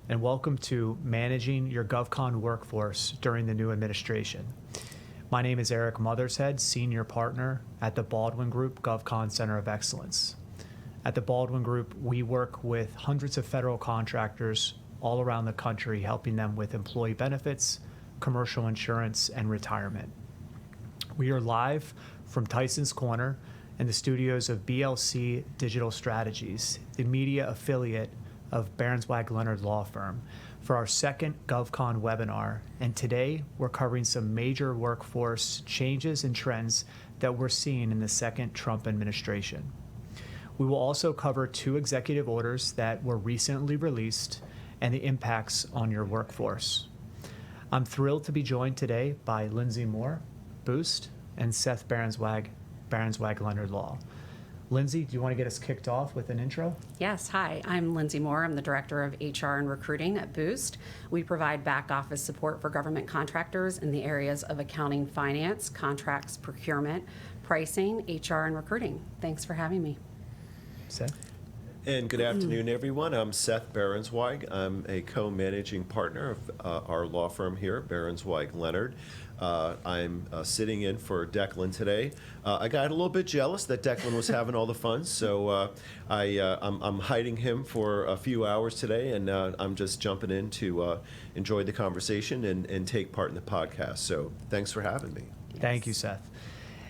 and welcome to Managing Your GovCon Workforce During the New Administration. My name is Eric Mothershead, Senior Partner at the Baldwin Group GovCon Center of Excellence. At the Baldwin Group, we work with hundreds of federal contractors all around the country, helping them with employee benefits, commercial insurance, and retirement. We are live from Tyson's Corner in the studios of BLC Digital Strategies, the media affiliate of Berenzweig Leonard law firm, for our second GovCon webinar. And today we're covering some major workforce changes and trends that we're seeing in the second Trump administration. We will also cover 2 executive orders that were recently released and the impacts on your workforce. I'm thrilled to be joined today by Lindsay Moore, BOOST, and Seth Berenzweig Leonard Law. Lindsay, do you want to get us kicked off with an intro? Yes, hi, I'm Lindsay Moore. I'm the Director of HR and Recruiting at BOOST. We provide back office support for government contractors in the areas of accounting, finance, contracts, procurement, pricing, HR, and recruiting. Thanks for having me. Seth? And good afternoon, everyone. I'm Seth Berenzweig. I'm a co-managing partner of our law firm here, Berenzweig Leonard. I'm sitting in for Declan today. I got a little bit jealous that Declan was having all the fun, so I'm hiding him for a few hours today, and I'm just jumping in to enjoy the conversation and take part in the podcast. So thanks for having me. Yes. Thank you, Seth.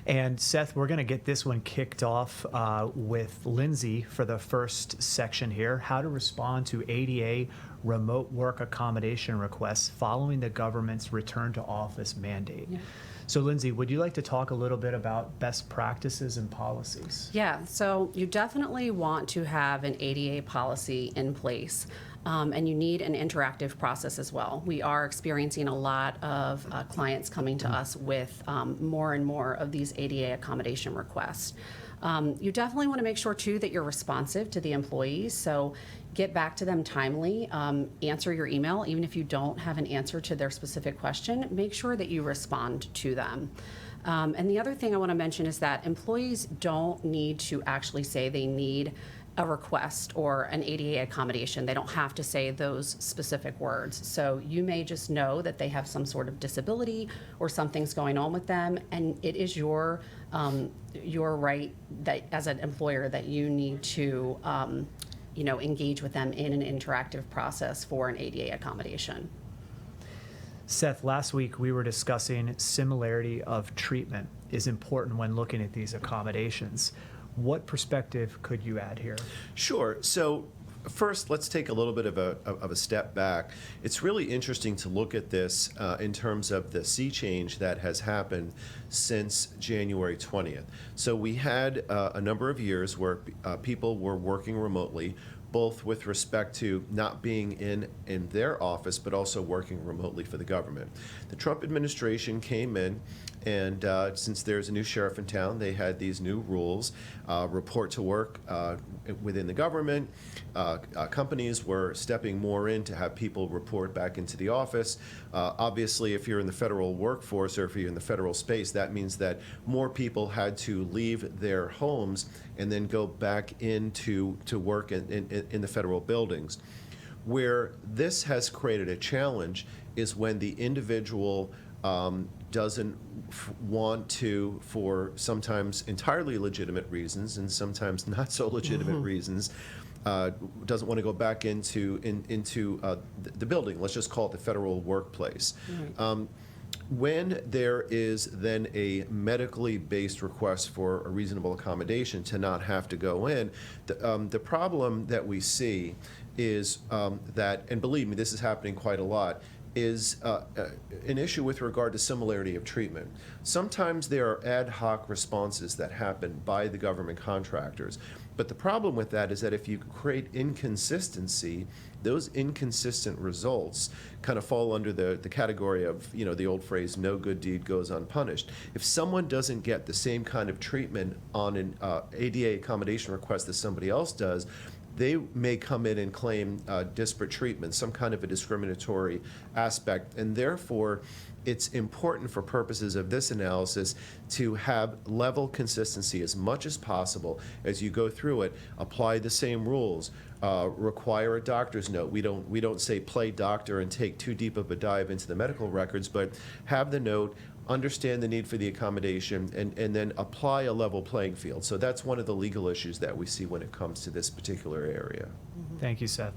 And Seth, we're going to get this one kicked off with Lindsay for the first section here, how to respond to ADA remote work accommodation requests following the government's return to office mandate. Yeah. So Lindsay, would you like to talk a little bit about best practices and policies? Yeah, so you definitely want to have an ADA policy in place. And you need an interactive process as well. We are experiencing a lot of clients coming to us with more and more of these ADA accommodation requests. You definitely want to make sure, too, that you're responsive to the employees. So get back to them timely, answer your email. Even if you don't have an answer to their specific question, make sure that you respond to them. And the other thing I want to mention is that employees don't need to actually say they need a request or an ADA accommodation. They don't have to say those specific words. So you may just know that they have some sort of disability or something's going on with them, and it is your right that as an employer that you need to engage with them in an interactive process for an ADA accommodation. Seth, last week we were discussing similarity of treatment is important when looking at these accommodations. What perspective could you add here? Sure. So first, let's take a little bit of a step back. It's really interesting to look at this in terms of the sea change that has happened since January 20th. So we had a number of years where people were working remotely, both with respect to not being in their office, but also working remotely for the government. The Trump administration came in, and since there's a new sheriff in town, they had these new rules, report to work within the government. Companies were stepping more in to have people report back into the office. Obviously, if you're in the federal workforce or if you're in the federal space, that means that more people had to leave their homes and then go back to work in the federal buildings. Where this has created a challenge is when the individual doesn't want to, for sometimes entirely legitimate reasons and sometimes not so legitimate reasons, doesn't want to go back into the building. Let's just call it the federal workplace. Right. When there is then a medically based request for a reasonable accommodation to not have to go in, the problem that we see is that, and believe me, this is happening quite a lot, is an issue with regard to similarity of treatment. Sometimes there are ad hoc responses that happen by the government contractors. But the problem with that is that if you create inconsistency, those inconsistent results kind of fall under the category of, the old phrase, no good deed goes unpunished. If someone doesn't get the same kind of treatment on an ADA accommodation request that somebody else does, they may come in and claim disparate treatment, some kind of a discriminatory aspect, and therefore it's important for purposes of this analysis to have level consistency as much as possible as you go through it. Apply the same rules. Require a doctor's note. We don't say play doctor and take too deep of a dive into the medical records, but have the note, understand the need for the accommodation, and then apply a level playing field. So that's one of the legal issues that we see when it comes to this particular area. Thank you, Seth.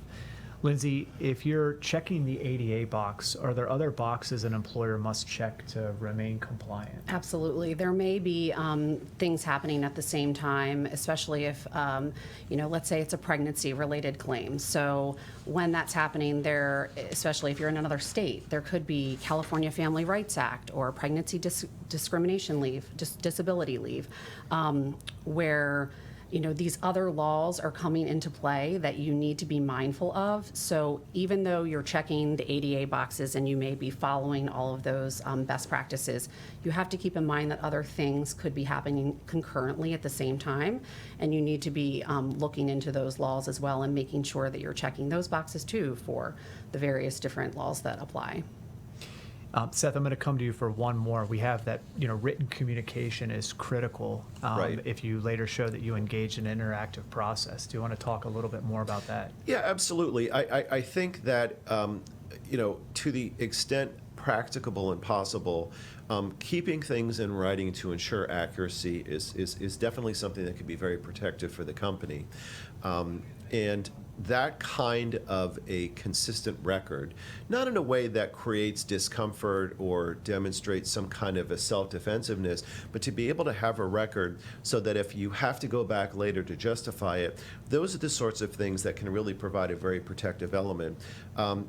Lindsay, if you're checking the ADA box, are there other boxes an employer must check to remain compliant? Absolutely. There may be things happening at the same time, especially if, let's say it's a pregnancy-related claim. So when that's happening, there, especially if you're in another state, there could be California Family Rights Act or pregnancy discrimination leave, disability leave, where these other laws are coming into play that you need to be mindful of. So even though you're checking the ADA boxes and you may be following all of those best practices, you have to keep in mind that other things could be happening concurrently at the same time, and you need to be looking into those laws as well and making sure that you're checking those boxes too for the various different laws that apply. Seth, I'm going to come to you for one more. We have that, written communication is critical Right. if you later show that you engage in an interactive process. Do you want to talk a little bit more about that? Yeah, absolutely. I think that, to the extent practicable and possible, keeping things in writing to ensure accuracy is definitely something that can be very protective for the company. And that kind of a consistent record, not in a way that creates discomfort or demonstrates some kind of a self-defensiveness, but to be able to have a record so that if you have to go back later to justify it, those are the sorts of things that can really provide a very protective element.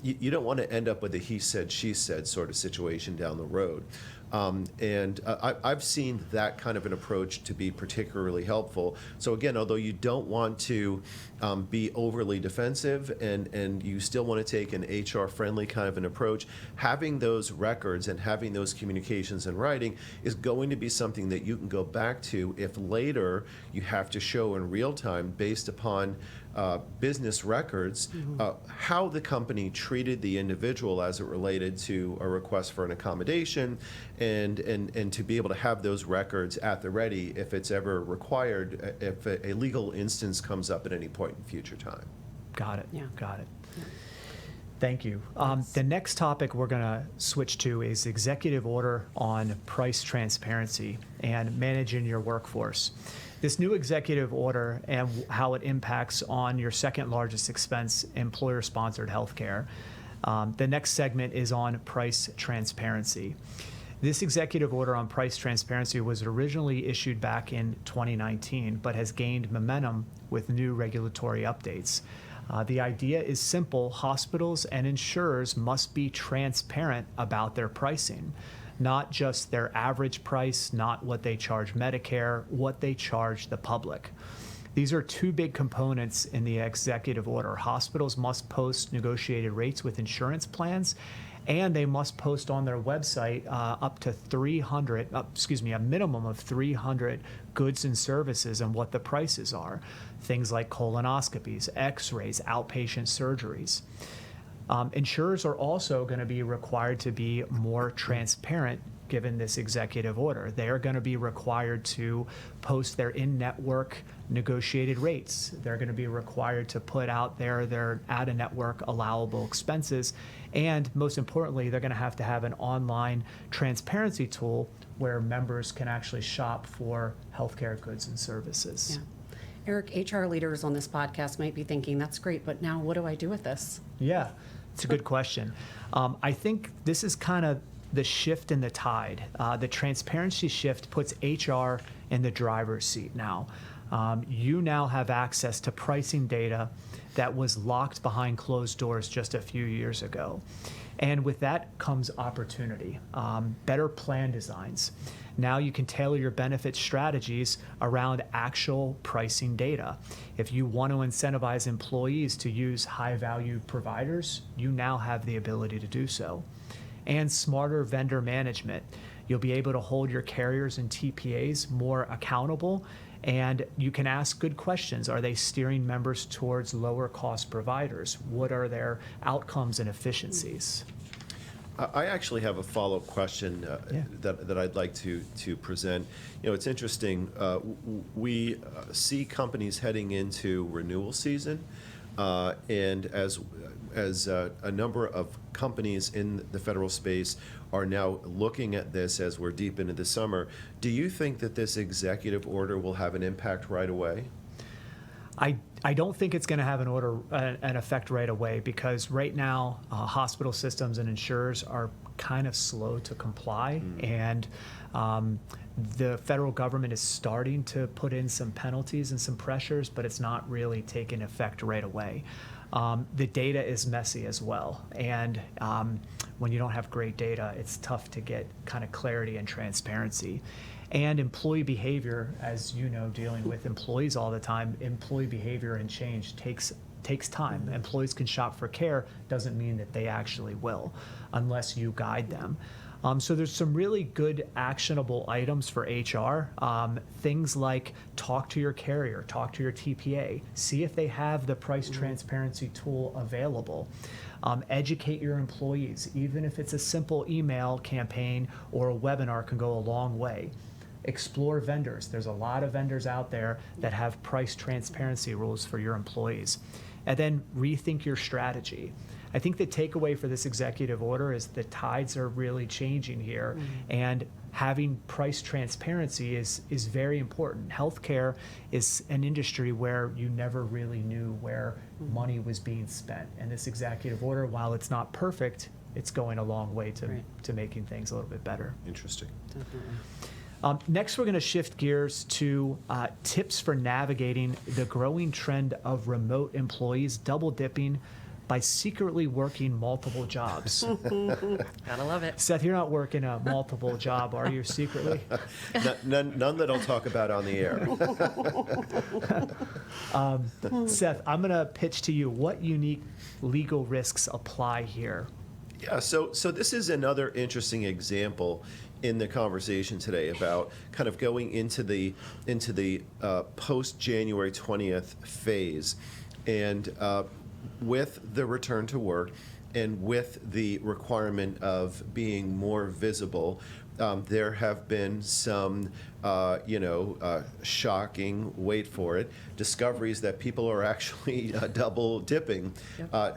You don't want to end up with a he said, she said sort of situation down the road. I've seen that kind of an approach to be particularly helpful. So again, although you don't want to be overly defensive and you still want to take an HR-friendly kind of an approach, having those records and having those communications in writing is going to be something that you can go back to if later you have to show in real time based upon business records, how the company treated the individual as it related to a request for an accommodation, and to be able to have those records at the ready if it's ever required, if a legal instance comes up at any point in future time. Got it. Yeah. Got it. Thank you. The next topic we're going to switch to is executive order on price transparency and managing your workforce. This new executive order and how it impacts on your second largest expense, employer-sponsored healthcare. The next segment is on price transparency. This executive order on price transparency was originally issued back in 2019, but has gained momentum with new regulatory updates. The idea is simple. Hospitals and insurers must be transparent about their pricing, not just their average price, not what they charge Medicare, what they charge the public. These are two big components in the executive order. Hospitals must post negotiated rates with insurance plans, and they must post on their website up to a minimum of 300 goods and services and what the prices are. Things like colonoscopies, x-rays, outpatient surgeries. Insurers are also going to be required to be more transparent given this executive order. They are going to be required to post their in-network negotiated rates. They're going to be required to put out their out-of-network allowable expenses. And most importantly, they're going to have an online transparency tool where members can actually shop for healthcare goods and services. Yeah. Eric, HR leaders on this podcast might be thinking, that's great, but now what do I do with this? Yeah, it's a good question. I think this is kind of the shift in the tide. The transparency shift puts HR in the driver's seat now. You now have access to pricing data that was locked behind closed doors just a few years ago. And with that comes opportunity, better plan designs. Now you can tailor your benefit strategies around actual pricing data. If you want to incentivize employees to use high-value providers, you now have the ability to do so. And smarter vendor management. You'll be able to hold your carriers and TPAs more accountable And you can ask good questions. Are they steering members towards lower cost providers? What are their outcomes and efficiencies? I actually have a follow-up question Yeah. that I'd like to present. It's interesting. We see companies heading into renewal season, and as a number of companies in the federal space are now looking at this as we're deep into the summer, do you think that this executive order will have an impact right away? I don't think it's going to have an effect right away, because right now hospital systems and insurers are kind of slow to comply, and the federal government is starting to put in some penalties and some pressures, but it's not really taking effect right away. The data is messy as well, and when you don't have great data, it's tough to get kind of clarity and transparency. And employee behavior, as you know, dealing with employees all the time, employee behavior and change takes time. Employees can shop for care, doesn't mean that they actually will, unless you guide them. So there's some really good actionable items for HR. Things like talk to your carrier, talk to your TPA, see if they have the price transparency tool available. Educate your employees, even if it's a simple email campaign or a webinar can go a long way. Explore vendors. There's a lot of vendors out there that have price transparency rules for your employees. And then rethink your strategy. I think the takeaway for this executive order is the tides are really changing here, and having price transparency is very important. Healthcare is an industry where you never really knew where money was being spent. And this executive order, while it's not perfect, it's going a long way to making things a little bit better. Interesting. Definitely. Next, we're going to shift gears to tips for navigating the growing trend of remote employees double dipping by secretly working multiple jobs. Gotta love it. Seth, you're not working a multiple job, are you, secretly? None that I'll talk about on the air. Seth, I'm going to pitch to you, what unique legal risks apply here? Yeah, so this is another interesting example in the conversation today about kind of going into the post-January 20th phase, and with the return to work and with the requirement of being more visible, there have been some, shocking, wait for it, discoveries that people are actually double dipping,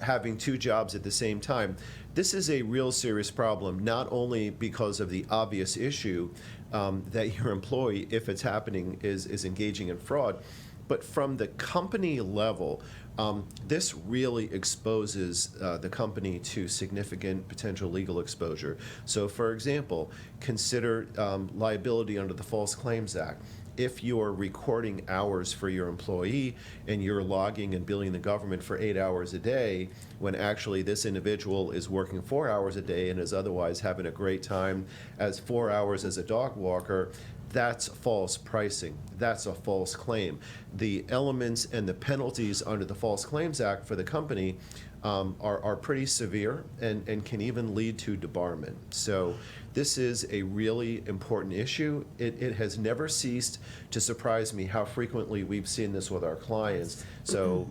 having two jobs at the same time. This is a real serious problem, not only because of the obvious issue that your employee, if it's happening, is engaging in fraud, but from the company level, this really exposes the company to significant potential legal exposure. So, for example, consider liability under the False Claims Act. If you're recording hours for your employee and you're logging and billing the government for 8 hours a day, when actually this individual is working 4 hours a day and is otherwise having a great time as 4 hours as a dog walker, that's false pricing. That's a false claim. The elements and the penalties under the False Claims Act for the company are pretty severe and can even lead to debarment. So this is a really important issue. It has never ceased to surprise me how frequently we've seen this with our clients. So,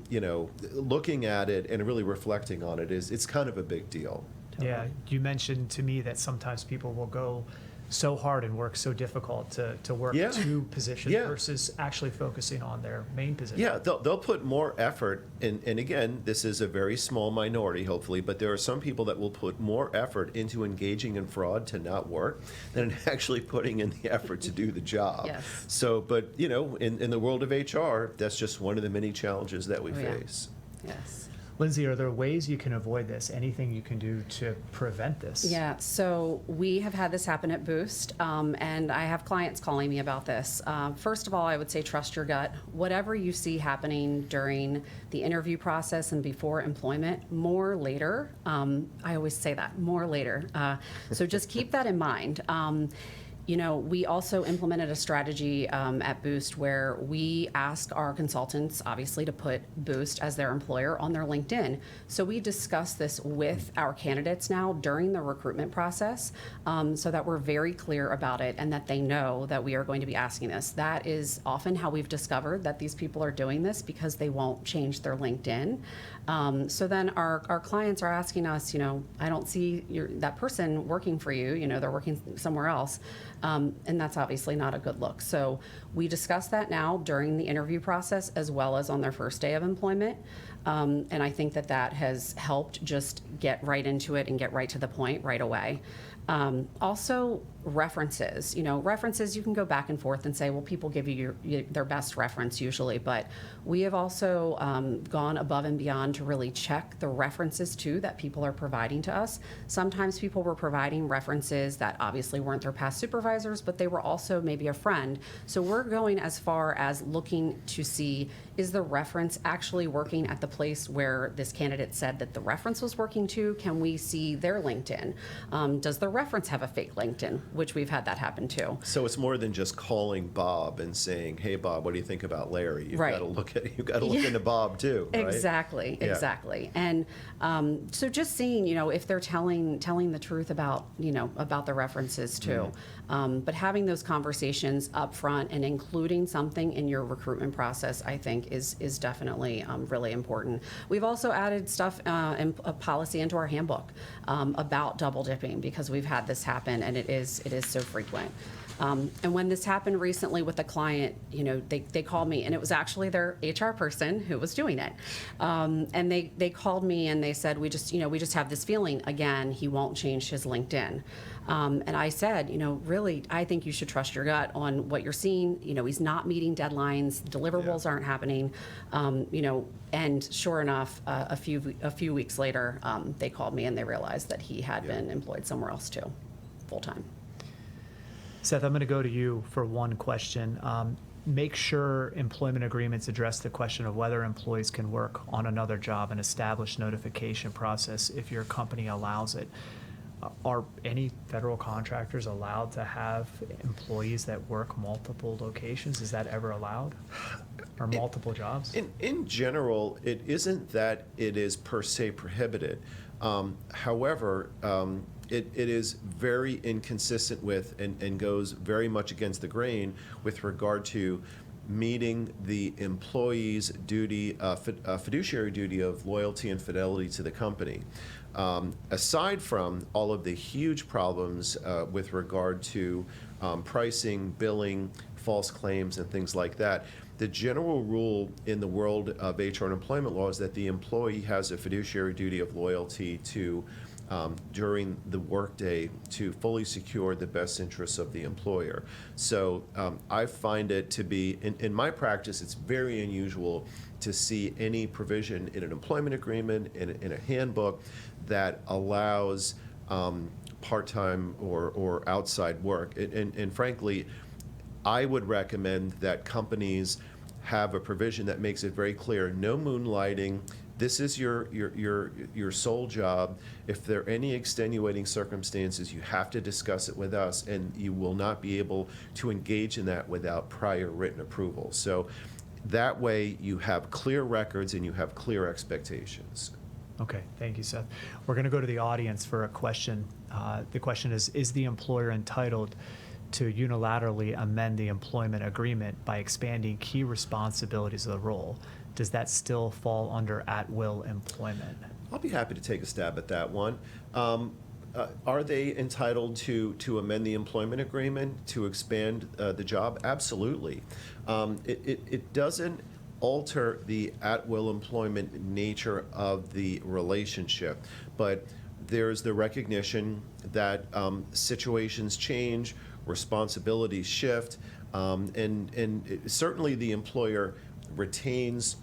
looking at it and really reflecting on it's kind of a big deal. Yeah, you mentioned to me that sometimes people will go so hard and work so difficult to work two positions versus actually focusing on their main position. Yeah, they'll put more effort, and again, this is a very small minority, hopefully, but there are some people that will put more effort into engaging in fraud to not work than actually putting in the effort to do the job. Yes. So, but, in the world of HR, that's just one of the many challenges that we face. Yes. Lindsay, are there ways you can avoid this? Anything you can do to prevent this? Yeah, so we have had this happen at Boost, and I have clients calling me about this. First of all, I would say trust your gut. Whatever you see happening during the interview process and before employment, more later. I always say that, more later. So just keep that in mind. We also implemented a strategy at Boost where we ask our consultants, obviously, to put Boost as their employer on their LinkedIn. So we discuss this with our candidates now during the recruitment process, so that we're very clear about it and that they know that we are going to be asking this. That is often how we've discovered that these people are doing this, because they won't change their LinkedIn. So then our clients are asking us, I don't see that person working for you, they're working somewhere else. And that's obviously not a good look. So we discuss that now during the interview process as well as on their first day of employment. And I think that has helped just get right into it and get right to the point right away. Also, references. References, you can go back and forth and say, well, people give you their best reference usually, but we have also gone above and beyond to really check the references too that people are providing to us. Sometimes people were providing references that obviously weren't their past supervisors, but they were also maybe a friend. So we're going as far as looking to see, is the reference actually working at the place where this candidate said that the reference was working to? Can we see their LinkedIn? Does the reference have a fake LinkedIn? Which we've had that happen too. So it's more than just calling Bob and saying, "Hey, Bob, what do you think about Larry?" You've Right. got to look into Bob too, right? Exactly, Yeah. exactly. And so just seeing, if they're telling the truth about, about the references too. But having those conversations up front and including something in your recruitment process, I think is definitely really important. We've also added stuff and a policy into our handbook about double dipping, because we've had this happen and it is so frequent. And when this happened recently with a client, they called me, and it was actually their HR person who was doing it. And they called me and they said, we just have this feeling, again, he won't change his LinkedIn. And I said, really, I think you should trust your gut on what you're seeing. He's not meeting deadlines, deliverables aren't happening. And sure enough, a few weeks later, they called me and they realized that he had been employed somewhere else too, full time. Seth, I'm going to go to you for one question. Make sure employment agreements address the question of whether employees can work on another job and establish notification process if your company allows it. Are any federal contractors allowed to have employees that work multiple locations? Is that ever allowed? Or multiple jobs? In general, it isn't that it is per se prohibited. However, it is very inconsistent with and goes very much against the grain with regard to meeting the employee's duty, fiduciary duty of loyalty and fidelity to the company. Aside from all of the huge problems with regard to pricing, billing, false claims, and things like that, the general rule in the world of HR and employment law is that the employee has a fiduciary duty of loyalty to during the workday to fully secure the best interests of the employer. So I find it to be, in my practice, it's very unusual to see any provision in an employment agreement, in a handbook, that allows part-time or outside work. And frankly, I would recommend that companies have a provision that makes it very clear, no moonlighting. This is your sole job. If there are any extenuating circumstances, you have to discuss it with us, and you will not be able to engage in that without prior written approval. So that way you have clear records and you have clear expectations. Okay, thank you, Seth. We're going to go to the audience for a question. The question is the employer entitled to unilaterally amend the employment agreement by expanding key responsibilities of the role? Does that still fall under at-will employment? I'll be happy to take a stab at that one. Are they entitled to amend the employment agreement to expand the job? Absolutely. It doesn't alter the at-will employment nature of the relationship, but there's the recognition that situations change, responsibilities shift, and certainly the employer retains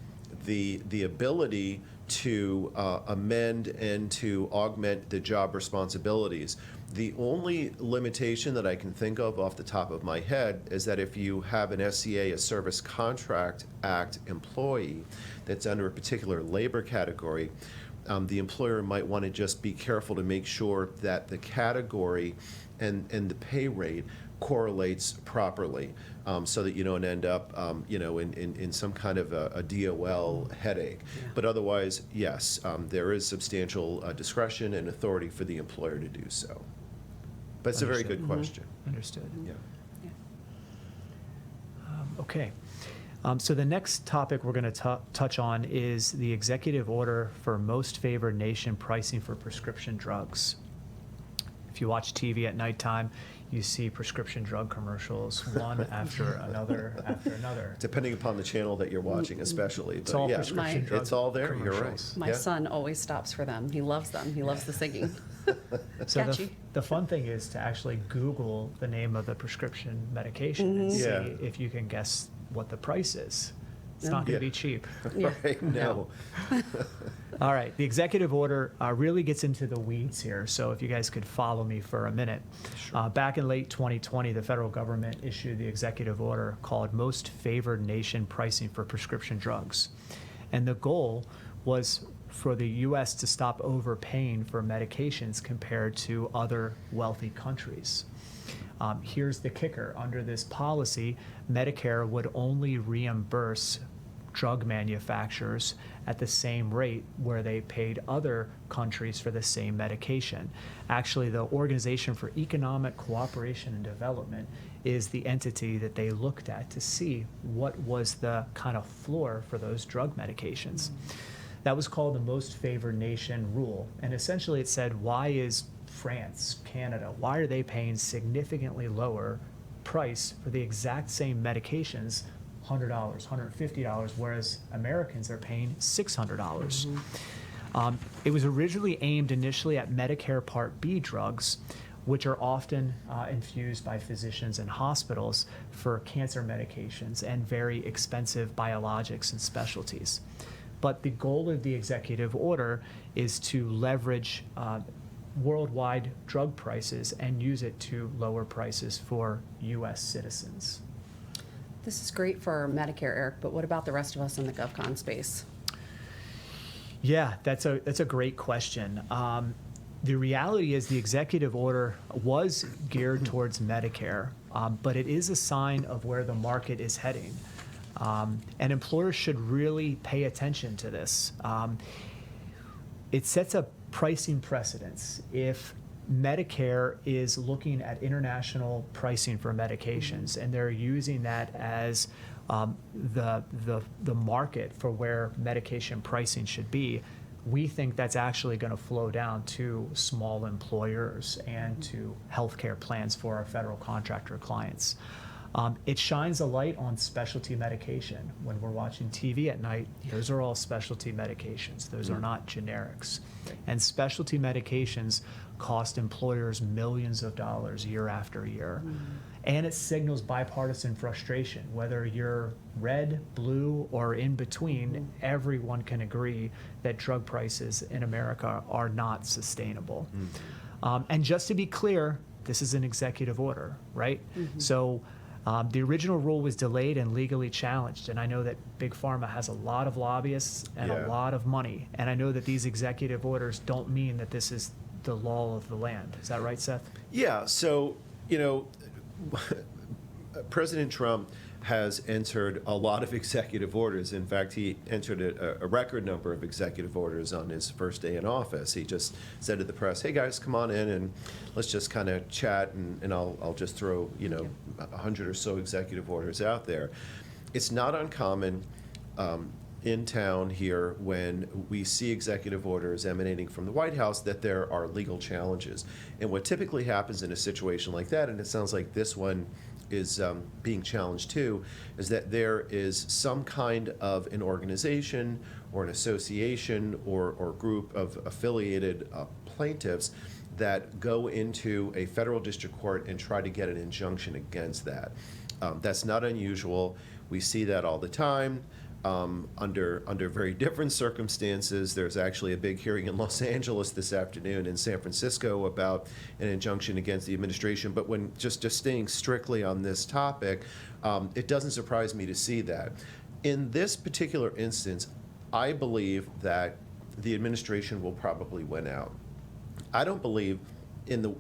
the ability to amend and to augment the job responsibilities. The only limitation that I can think of off the top of my head is that if you have an SCA, a Service Contract Act employee, that's under a particular labor category, the employer might want to just be careful to make sure that the category and the pay rate correlates properly, so that you don't end up, in some kind of a DOL headache. Yeah. But otherwise, yes, there is substantial discretion and authority for the employer to do so. But it's a very Understood. good question. Understood. Yeah. Yeah. Okay. So the next topic we're going to touch on is the executive order for most favored nation pricing for prescription drugs. If you watch TV at nighttime, you see prescription drug commercials, one after another after another. Depending upon the channel that you're watching, especially. It's But all yeah, prescription drug it's all there. You're right. commercials. My Yeah. son always stops for them. He loves them. He loves the singing. So Catchy. the fun thing is to actually Google the name of the prescription medication and see Yeah. if you can guess what the price is. It's Yeah. not going to Yeah. be cheap. Yeah. Right? No. All right, the executive order really gets into the weeds here, so if you guys could follow me for a minute. Back in late 2020, the federal government issued the executive order called Most Favored Nation Pricing for Prescription Drugs. And the goal was for the U.S. to stop overpaying for medications compared to other wealthy countries. Here's the kicker. Under this policy, Medicare would only reimburse drug manufacturers at the same rate where they paid other countries for the same medication. Actually, the Organization for Economic Cooperation and Development is the entity that they looked at to see what was the kind of floor for those drug medications. That was called the Most Favored Nation rule. And essentially it said, why is France, Canada, why are they paying significantly lower price for the exact same medications, $100, $150, whereas Americans are paying $600? It was originally aimed initially at Medicare Part B drugs, which are often infused by physicians and hospitals for cancer medications and very expensive biologics and specialties. But the goal of the executive order is to leverage worldwide drug prices and use it to lower prices for U.S. citizens. This is great for Medicare, Eric, but what about the rest of us in the GovCon space? Yeah, that's a great question. The reality is the executive order was geared towards Medicare, but it is a sign of where the market is heading. And employers should really pay attention to this. It sets a pricing precedence. If Medicare is looking at international pricing for medications, and they're using that as the market for where medication pricing should be, we think that's actually going to flow down to small employers and to healthcare plans for our federal contractor clients. It shines a light on specialty medication. When we're watching TV at night, those are all specialty medications. Those are not generics. And specialty medications cost employers millions of dollars year after year. And it signals bipartisan frustration. Whether you're red, blue, or in between, everyone can agree that drug prices in America are not sustainable. And just to be clear, this is an executive order, right? So the original rule was delayed and legally challenged, and I know that Big Pharma has a lot of lobbyists and Yeah. a lot of money, and I know that these executive orders don't mean that this is the law of the land. Is that right, Seth? Yeah, so, President Trump has entered a lot of executive orders. In fact, he entered a record number of executive orders on his first day in office. He just said to the press, hey guys, come on in and let's just kind of chat, and I'll just throw, 100 or so executive orders out there. It's not uncommon in town here when we see executive orders emanating from the White House that there are legal challenges. And what typically happens in a situation like that, and it sounds like this one is being challenged too, is that there is some kind of an organization or an association or group of affiliated plaintiffs that go into a federal district court and try to get an injunction against that. That's not unusual. We see that all the time. Under very different circumstances. There's actually a big hearing in Los Angeles this afternoon, in San Francisco, about an injunction against the administration. But when just staying strictly on this topic, it doesn't surprise me to see that. In this particular instance, I believe that the administration will probably win out. I don't believe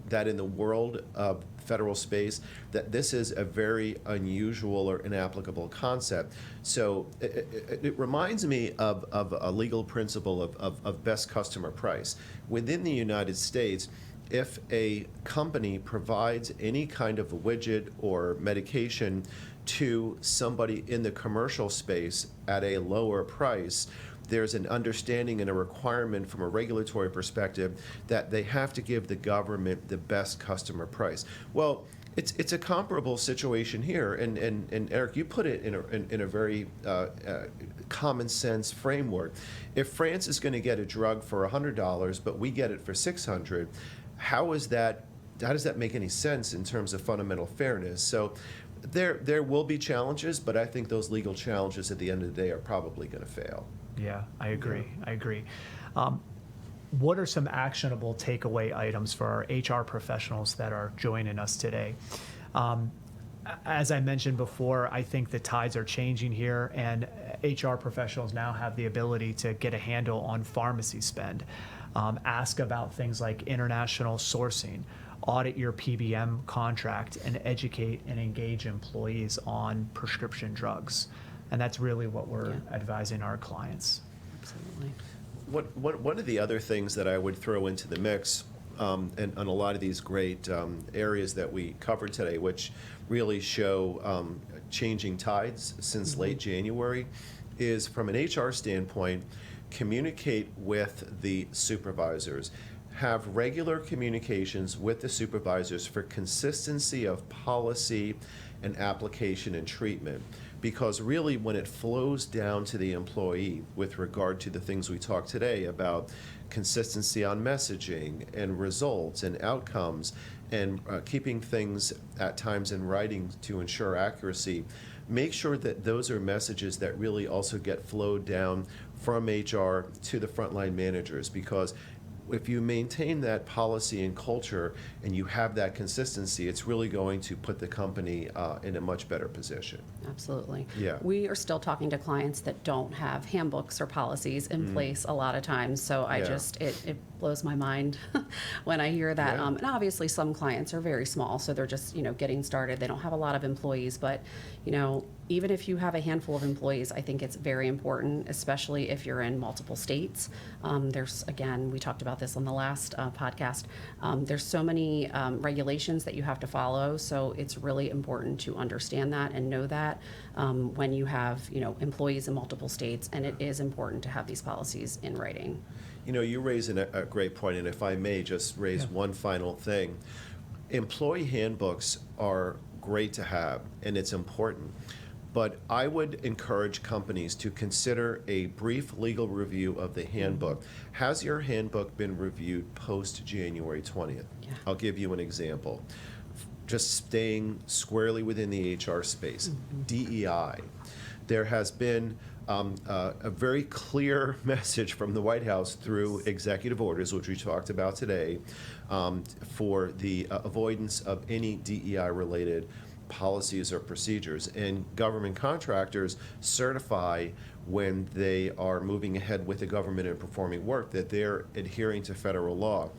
that in the world of federal space that this is a very unusual or inapplicable concept. So it reminds me of a legal principle of best customer price. Within the United States, if a company provides any kind of a widget or medication to somebody in the commercial space at a lower price, there's an understanding and a requirement from a regulatory perspective that they have to give the government the best customer price. Well, it's a comparable situation here, and Eric, you put it in a very common sense framework. If France is going to get a drug for $100, but we get it for $600, how does that make any sense in terms of fundamental fairness? So there will be challenges, but I think those legal challenges at the end of the day are probably going to fail. Yeah, I agree. I agree. What are some actionable takeaway items for our HR professionals that are joining us today? As I mentioned before, I think the tides are changing here, and HR professionals now have the ability to get a handle on pharmacy spend, ask about things like international sourcing, audit your PBM contract, and educate and engage employees on prescription drugs. And that's really what we're advising our clients. Absolutely. One of the other things that I would throw into the mix, and on a lot of these great areas that we covered today, which really show changing tides since late January, is from an HR standpoint, communicate with the supervisors. Have regular communications with the supervisors for consistency of policy and application and treatment. Because really, when it flows down to the employee with regard to the things we talked today about consistency on messaging and results and outcomes and keeping things at times in writing to ensure accuracy, make sure that those are messages that really also get flowed down from HR to the frontline managers. Because if you maintain that policy and culture and you have that consistency, it's really going to put the company in a much better position. Absolutely. Yeah. We are still talking to clients that don't have handbooks or policies in place a lot of times. So it blows my mind when I hear that. Yeah. And obviously some clients are very small, so they're just, getting started. They don't have a lot of employees, but, even if you have a handful of employees, I think it's very important, especially if you're in multiple states. Again, we talked about this on the last podcast. There's so many regulations that you have to follow, so it's really important to understand that and know that when you have, employees in multiple states, and it is important to have these policies in writing. You raise a great point, and if I may just raise one final thing. Employee handbooks are great to have, and it's important. But I would encourage companies to consider a brief legal review of the handbook. Has your handbook been reviewed post-January 20th? Yeah. I'll give you an example. Just staying squarely within the HR space. DEI. There has been a very clear message from the White House through executive orders, which we talked about today, for the avoidance of any DEI-related policies or procedures. And government contractors certify when they are moving ahead with the government and performing work that they're adhering to federal law.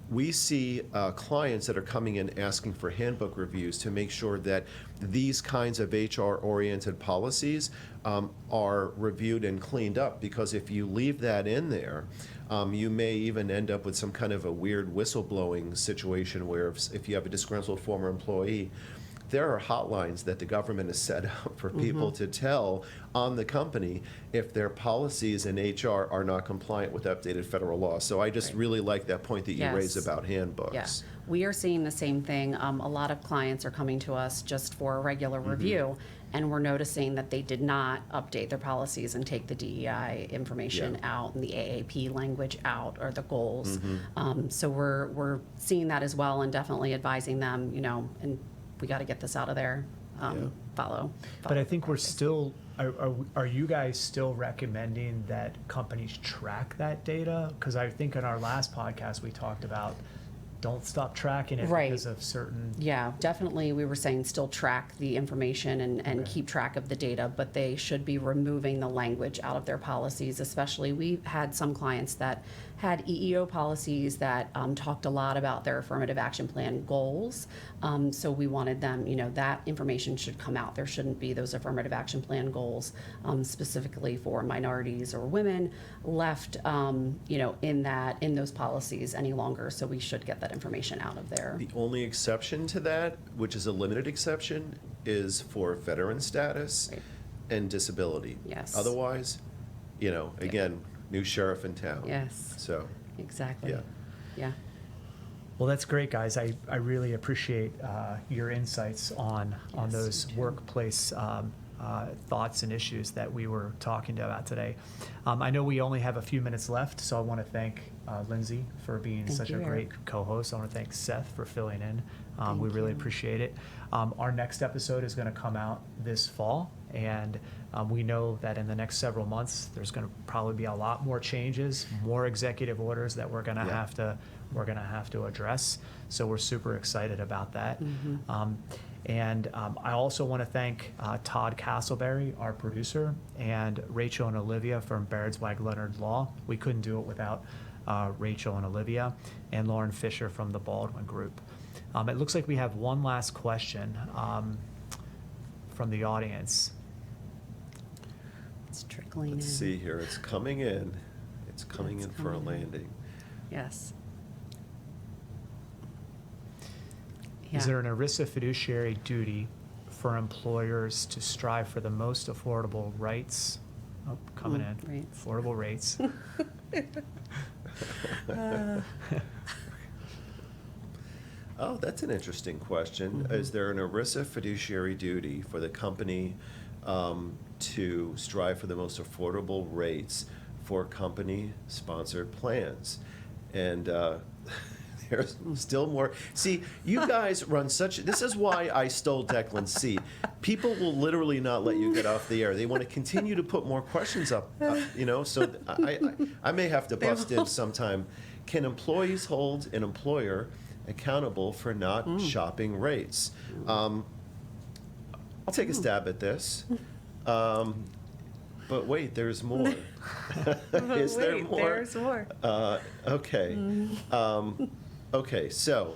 We see clients that are coming in asking for handbook reviews to make sure that these kinds of HR-oriented policies are reviewed and cleaned up, because if you leave that in there, you may even end up with some kind of a weird whistleblowing situation where if you have a disgruntled former employee, there are hotlines that the government has set up for people to tell on the company if their policies in HR are not compliant with updated federal law. So I just really like that point that you raised about handbooks. Yeah, we are seeing the same thing. A lot of clients are coming to us just for a regular review, and we're noticing that they did not update their policies and take the DEI information out and the AAP language out, or the goals. So we're seeing that as well, and definitely advising them, and we got to get this out of there. Follow. But I think we're still, are you guys still recommending that companies track that data? Because I think in our last podcast we talked about don't stop tracking it Right. because of certain. Yeah, definitely, we were saying still track the information and Okay. keep track of the data, but they should be removing the language out of their policies, especially, we've had some clients that had EEO policies that talked a lot about their affirmative action plan goals. So we wanted them, that information should come out. There shouldn't be those affirmative action plan goals specifically for minorities or women left, in those policies any longer. So we should get that information out of there. The only exception to that, which is a limited exception, is for veteran status Right. and disability. Yes. Otherwise, again, new sheriff in town. Yes. So, Exactly. yeah. Yeah. Well, that's great, guys. I really appreciate your insights on Yes, those me too. workplace thoughts and issues that we were talking about today. I know we only have a few minutes left, so I want to thank Lindsay for being Thank such you, a great Eric. co-host. I want to thank Seth for filling in. Thank We really you. appreciate it. Our next episode is going to come out this fall, and we know that in the next several months, there's going to probably be a lot more changes, more executive orders that we're going to Yeah. have to address. So we're super excited about that. Mm-hmm. And I also want to thank Todd Castleberry, our producer, and Rachel and Olivia from Berenzweig Leonard Law. We couldn't do it without Rachel and Olivia, and Lauren Fisher from the Baldwin Group. It looks like we have one last question from the audience. It's trickling in. Let's see here. It's coming in. It's coming It's in for a coming in. landing. Yes. Is Yeah. there an ERISA fiduciary duty for employers to strive for the most affordable rights? Oh, coming in. Rates. Affordable rates. Oh, that's an interesting question. Mm-hmm. Is there an ERISA fiduciary duty for the company to strive for the most affordable rates for company-sponsored plans? And there's still more. See, you guys run such. This is why I stole Declan's seat. People will literally not let you get off the air. They want to continue to put more questions up. So I may have to bust in sometime. Can employees hold an employer accountable for not shopping rates? I'll take a stab at this. But wait, there's more. Is there more? There's more. Okay. Okay, so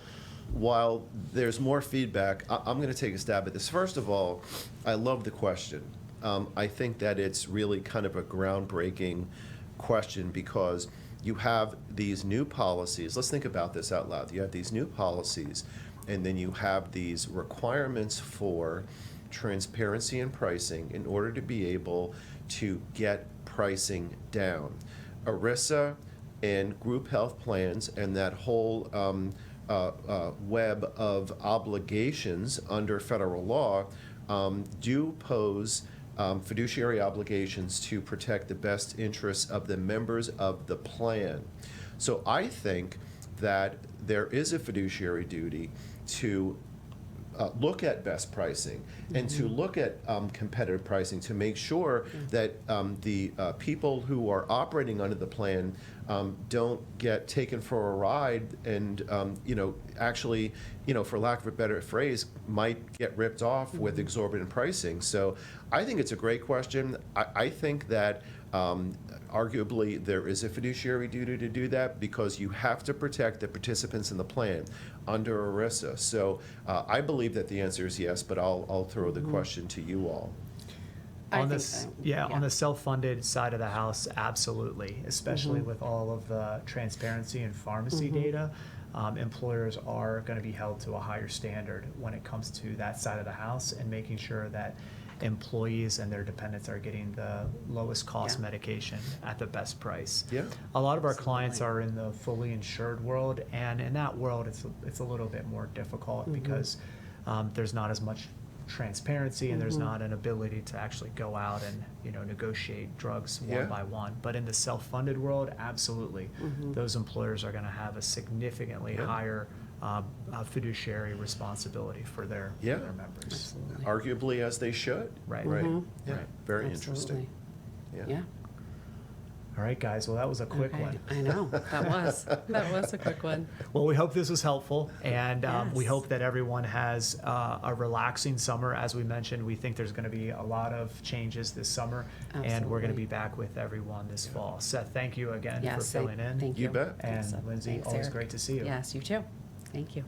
while there's more feedback, I'm going to take a stab at this. First of all, I love the question. I think that it's really kind of a groundbreaking question because you have these new policies. Let's think about this out loud. You have these new policies, and then you have these requirements for transparency and pricing in order to be able to get pricing down. ERISA and group health plans and that whole web of obligations under federal law do pose fiduciary obligations to protect the best interests of the members of the plan. So I think that there is a fiduciary duty to look at best pricing and to look at competitive pricing to make sure that the people who are operating under the plan don't get taken for a ride and, actually, for lack of a better phrase, might get ripped off with exorbitant pricing. So I think it's a great question. I think that arguably there is a fiduciary duty to do that because you have to protect the participants in the plan under ERISA. So I believe that the answer is yes, but I'll throw the question to you all. I On think this, so. on the self-funded side of the house, absolutely, especially with all of the transparency and pharmacy data. Employers are going to be held to a higher standard when it comes to that side of the house and making sure that employees and their dependents are getting the lowest cost Yeah. medication at the best price. Yeah. A lot of our clients Absolutely. are in the fully insured world, and in that world, it's a little bit more difficult because there's not as much transparency and there's not an ability to actually go out and negotiate drugs one Yeah. by one. But in the self-funded world, absolutely, those employers are going to have a significantly Yeah. higher fiduciary responsibility for their Yeah. members. Absolutely. Arguably as they should. Right. Right. Mhm. Yeah. Right. Very Absolutely. interesting. Yeah. All right, guys. Well, that was a quick Okay. one. I know, that was a quick one. Well, we hope this was helpful, and we Yes. hope that everyone has a relaxing summer. As we mentioned, we think there's going to be a lot of changes this summer, and we're going to Absolutely. be back with everyone this fall. Seth, thank you again for Yes, filling in. thank you. You bet. And Yes, Lindsay, thanks, always Eric. great to see you. Yes, you too. Thank you.